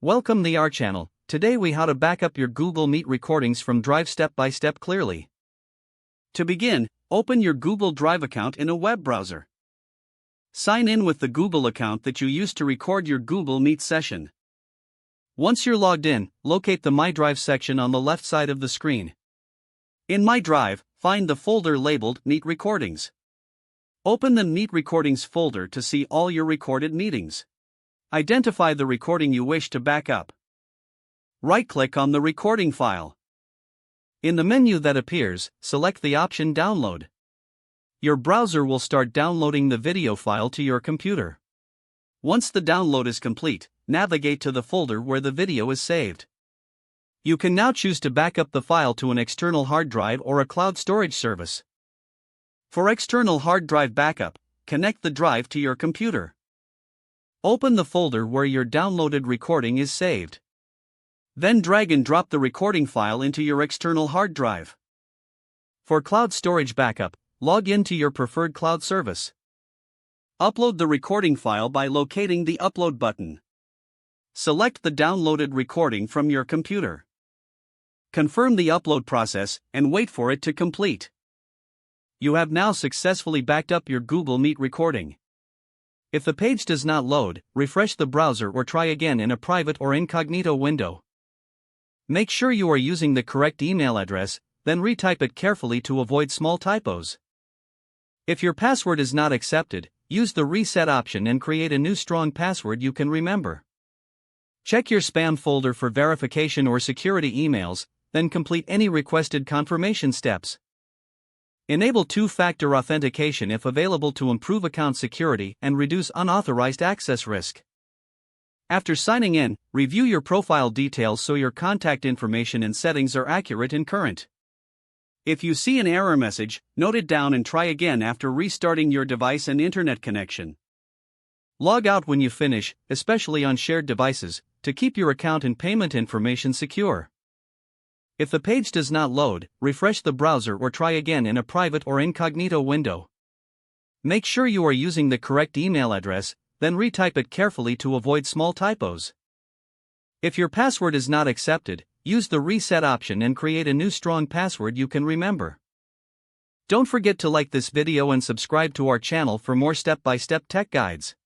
Welcome to our channel. Today we how to back up your Google Meet recordings from Drive step by step clearly. To begin, open your Google Drive account in a web browser. Sign in with the Google account that you used to record your Google Meet session. Once you're logged in, locate the My Drive section on the left side of the screen. In My Drive, find the folder labeled Meet Recordings. Open the Meet Recordings folder to see all your recorded meetings. Identify the recording you wish to back up. Right-click on the recording file. In the menu that appears, select the option Download. Your browser will start downloading the video file to your computer. Once the download is complete, navigate to the folder where the video is saved. You can now choose to back up the file to an external hard drive or a cloud storage service. For external hard drive backup, connect the drive to your computer. Open the folder where your downloaded recording is saved. Then drag and drop the recording file into your external hard drive. For cloud storage backup, log into your preferred cloud service. Upload the recording file by locating the Upload button. Select the downloaded recording from your computer. Confirm the upload process and wait for it to complete. You have now successfully backed up your Google Meet recording. If the page does not load, refresh the browser or try again in a private or incognito window. Make sure you are using the correct email address, then retype it carefully to avoid small typos. If your password is not accepted, use the reset option and create a new strong password you can remember. Check your spam folder for verification or security emails, then complete any requested confirmation steps. Enable two-factor authentication if available to improve account security and reduce unauthorized access risk. After signing in, review your profile details so your contact information and settings are accurate and current. If you see an error message, note it down and try again after restarting your device and internet connection. Log out when you finish, especially on shared devices, to keep your account and payment information secure. If the page does not load, refresh the browser or try again in a private or incognito window. Make sure you are using the correct email address, then retype it carefully to avoid small typos. If your password is not accepted, use the reset option and create a new strong password you can remember. Don't forget to like this video and subscribe to our channel for more step-by-step tech guides.